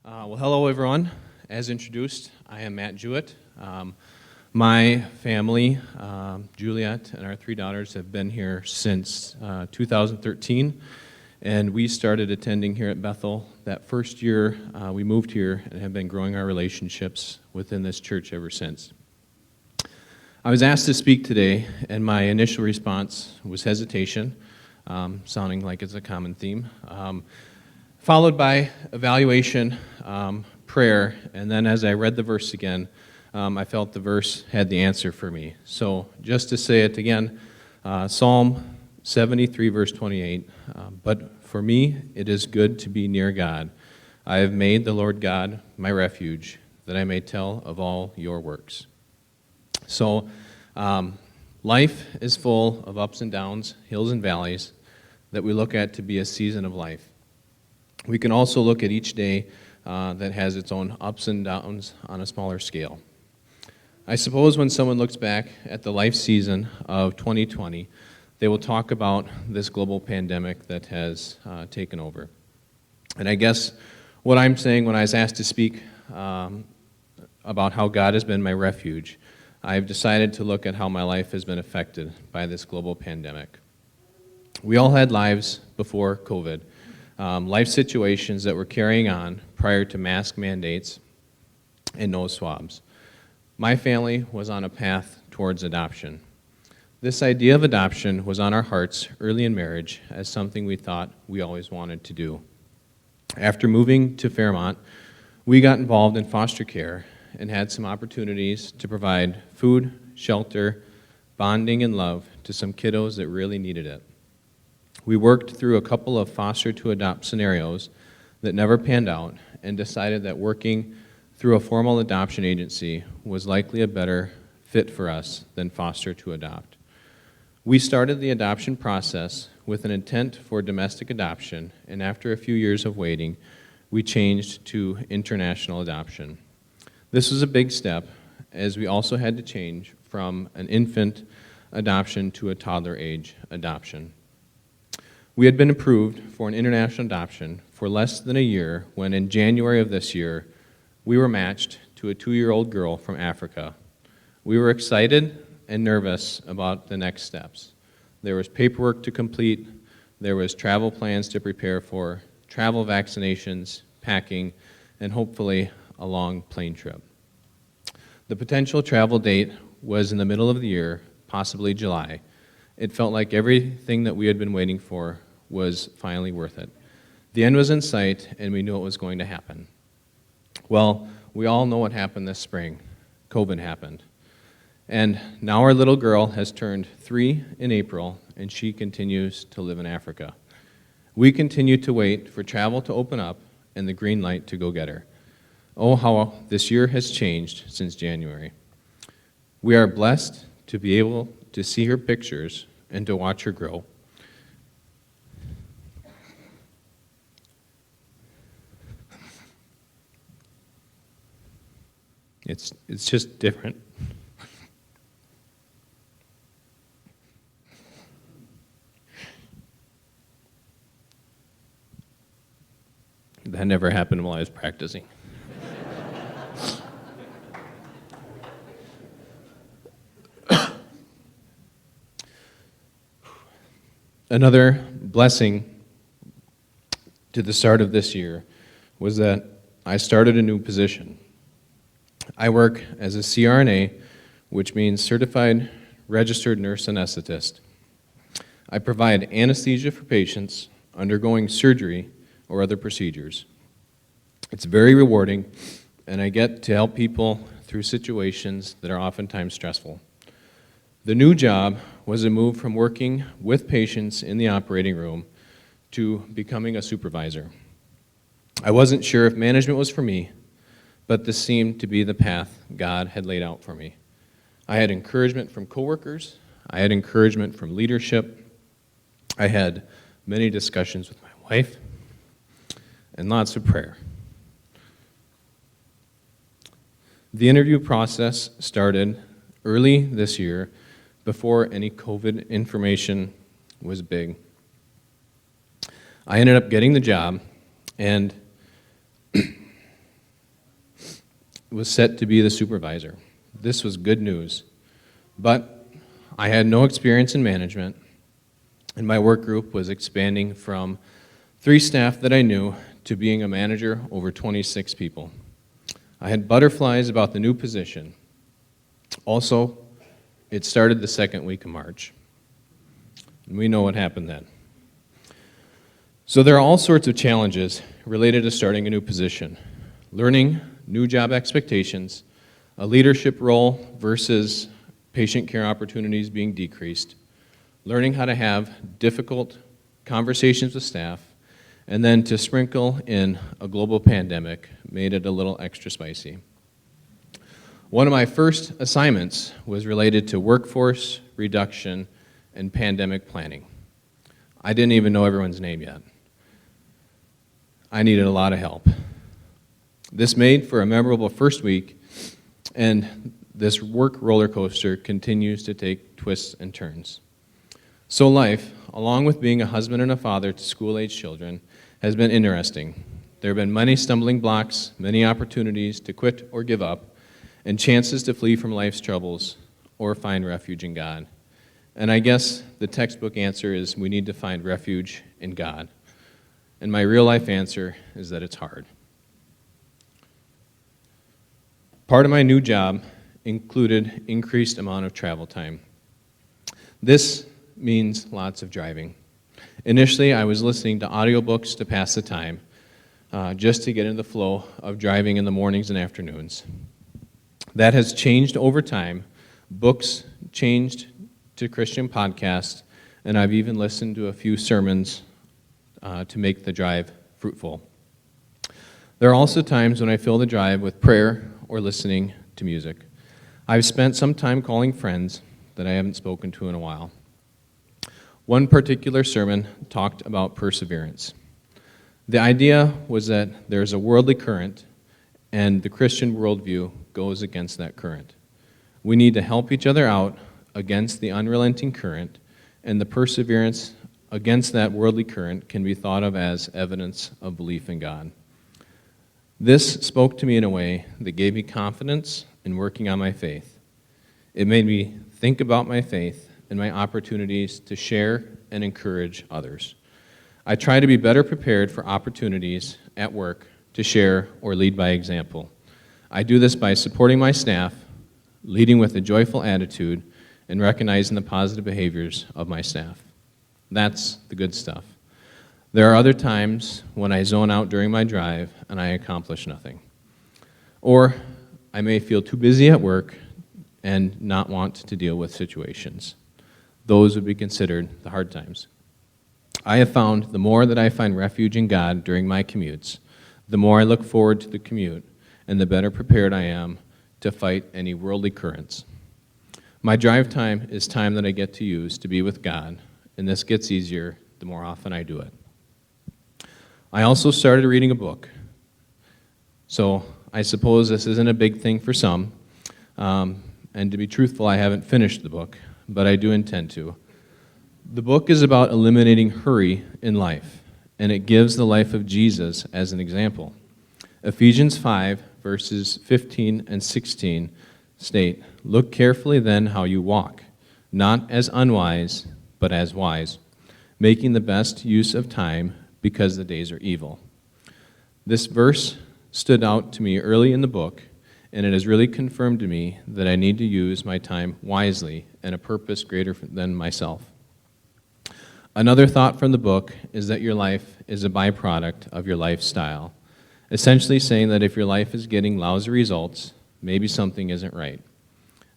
Well, hello, everyone. As introduced, I am Matt Jewett. My family, Juliet, and our three daughters have been here since 2013, and we started attending here at Bethel that first year we moved here and have been growing our relationships within this church ever since. I was asked to speak today, and my initial response was hesitation, sounding like it's a common theme, followed by evaluation, prayer, and then as I read the verse again, I felt the verse had the answer for me. So just to say it again, Psalm 73, verse 28, but for me it is good to be near God. I have made the Lord God my refuge, that I may tell of all your works. So life is full of ups and downs, hills and valleys, that we look at to be a season of life. We can also look at each day that has its own ups and downs on a smaller scale. I suppose when someone looks back at the life season of 2020, they will talk about this global pandemic that has taken over. And I guess what I'm saying when I was asked to speak about how God has been my refuge, I've decided to look at how my life has been affected by this global pandemic. We all had lives before COVID. Life situations that were carrying on prior to mask mandates and nose swabs. My family was on a path towards adoption. This idea of adoption was on our hearts early in marriage as something we thought we always wanted to do. After moving to Fairmont, we got involved in foster care and had some opportunities to provide food, shelter, bonding, and love to some kiddos that really needed it. We worked through a couple of foster to adopt scenarios that never panned out and decided that working through a formal adoption agency was likely a better fit for us than foster to adopt. We started the adoption process with an intent for domestic adoption, and after a few years of waiting, we changed to international adoption. This was a big step, as we also had to change from an infant adoption to a toddler age adoption. We had been approved for an international adoption for less than a year when in January of this year, we were matched to a 2-year-old girl from Africa. We were excited and nervous about the next steps. There was paperwork to complete, there was travel plans to prepare for, travel vaccinations, packing, and hopefully a long plane trip. The potential travel date was in the middle of the year, possibly July. It felt like everything that we had been waiting for was finally worth it. The end was in sight, and we knew it was going to happen. Well, we all know what happened this spring. COVID happened. And now our little girl has turned 3 in April, and she continues to live in Africa. We continue to wait for travel to open up and the green light to go get her. Oh, how this year has changed since January. We are blessed to be able to see her pictures and to watch her grow. It's just different. That never happened while I was practicing. Another blessing to the start of this year was that I started a new position. I work as a CRNA, which means Certified Registered Nurse Anesthetist. I provide anesthesia for patients undergoing surgery or other procedures. It's very rewarding, and I get to help people through situations that are oftentimes stressful. The new job was a move from working with patients in the operating room to becoming a supervisor. I wasn't sure if management was for me, but this seemed to be the path God had laid out for me. I had encouragement from coworkers, I had encouragement from leadership, I had many discussions with my wife, and lots of prayer. The interview process started early this year before any COVID information was big. I ended up getting the job, and was set to be the supervisor. This was good news. But I had no experience in management, and my work group was expanding from 3 staff that I knew to being a manager over 26 people. I had butterflies about the new position. Also, it started the second week of March. And we know what happened then. So there are all sorts of challenges related to starting a new position. Learning new job expectations, a leadership role versus patient care opportunities being decreased, learning how to have difficult conversations with staff, and then to sprinkle in a global pandemic made it a little extra spicy. One of my first assignments was related to workforce reduction and pandemic planning. I didn't even know everyone's name yet. I needed a lot of help. This made for a memorable first week, and this work roller coaster continues to take twists and turns. So life, along with being a husband and a father to school-age children, has been interesting. There have been many stumbling blocks, many opportunities to quit or give up, and chances to flee from life's troubles or find refuge in God. And I guess the textbook answer is we need to find refuge in God. And my real-life answer is that it's hard. Part of my new job included increased amount of travel time. This means lots of driving. Initially, I was listening to audiobooks to pass the time, just to get into the flow of driving in the mornings and afternoons. That has changed over time. Books changed to Christian podcasts, and I've even listened to a few sermons to make the drive fruitful. There are also times when I fill the drive with prayer or listening to music. I've spent some time calling friends that I haven't spoken to in a while. One particular sermon talked about perseverance. The idea was that there's a worldly current, and the Christian worldview goes against that current. We need to help each other out against the unrelenting current, and the perseverance against that worldly current can be thought of as evidence of belief in God. This spoke to me in a way that gave me confidence in working on my faith. It made me think about my faith and my opportunities to share and encourage others. I try to be better prepared for opportunities at work to share or lead by example. I do this by supporting my staff, leading with a joyful attitude, and recognizing the positive behaviors of my staff. That's the good stuff. There are other times when I zone out during my drive and I accomplish nothing. Or I may feel too busy at work and not want to deal with situations. Those would be considered the hard times. I have found the more that I find refuge in God during my commutes, the more I look forward to the commute, and the better prepared I am to fight any worldly currents. My drive time is time that I get to use to be with God, and this gets easier the more often I do it. I also started reading a book. So I suppose this isn't a big thing for some, and to be truthful, I haven't finished the book, but I do intend to. The book is about eliminating hurry in life, and it gives the life of Jesus as an example. Ephesians 5, verses 15 and 16 state, "Look carefully then how you walk, not as unwise, but as wise, making the best use of time, because the days are evil." This verse stood out to me early in the book, and it has really confirmed to me that I need to use my time wisely and a purpose greater than myself. Another thought from the book is that your life is a byproduct of your lifestyle, essentially saying that if your life is getting lousy results, maybe something isn't right.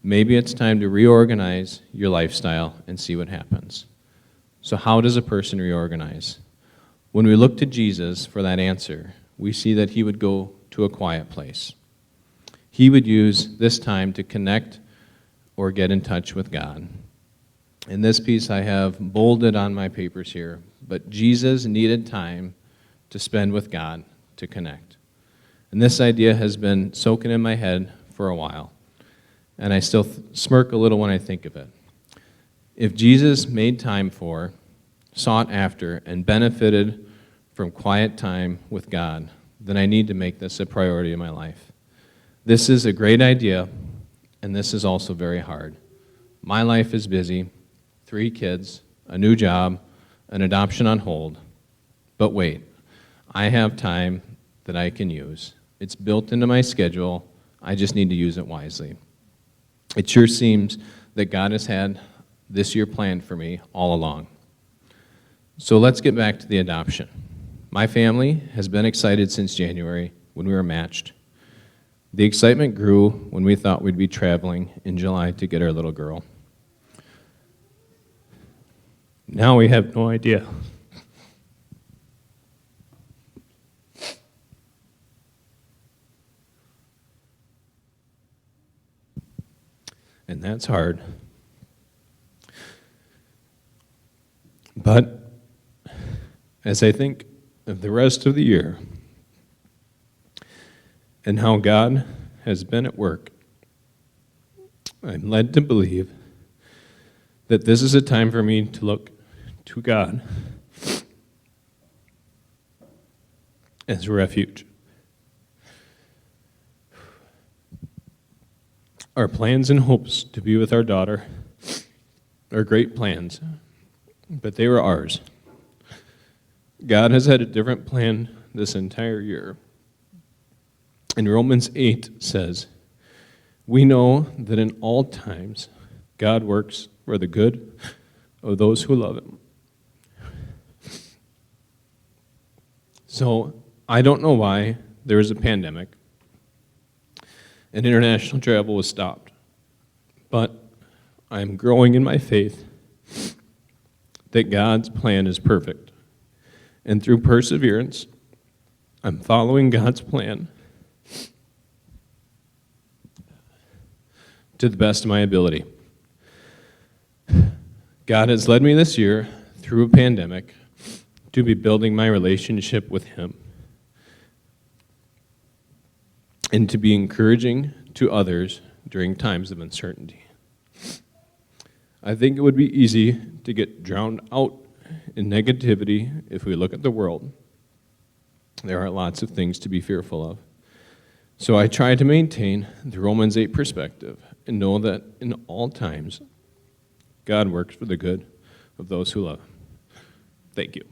Maybe it's time to reorganize your lifestyle and see what happens. So how does a person reorganize? When we look to Jesus for that answer, we see that he would go to a quiet place. He would use this time to connect or get in touch with God. In this piece I have bolded on my papers here, but Jesus needed time to spend with God to connect. And this idea has been soaking in my head for a while, and I still smirk a little when I think of it. If Jesus made time for, sought after, and benefited from quiet time with God, then I need to make this a priority in my life. This is a great idea, and this is also very hard. My life is busy, 3 kids, a new job, an adoption on hold. But wait, I have time that I can use. It's built into my schedule. I just need to use it wisely. It sure seems that God has had this year planned for me all along. So let's get back to the adoption. My family has been excited since January when we were matched. The excitement grew when we thought we'd be traveling in July to get our little girl. Now we have no idea. And that's hard. But as I think of the rest of the year and how God has been at work, I'm led to believe that this is a time for me to look to God as a refuge. Our plans and hopes to be with our daughter are great plans, but they were ours. God has had a different plan this entire year. And Romans 8 says, "We know that in all times God works for the good of those who love him." So I don't know why there was a pandemic and international travel was stopped, but I'm growing in my faith that God's plan is perfect. And through perseverance, I'm following God's plan to the best of my ability. God has led me this year through a pandemic to be building my relationship with him and to be encouraging to others during times of uncertainty. I think it would be easy to get drowned out in negativity if we look at the world. There are lots of things to be fearful of. So I try to maintain the Romans 8 perspective and know that in all times, God works for the good of those who love him. Thank you.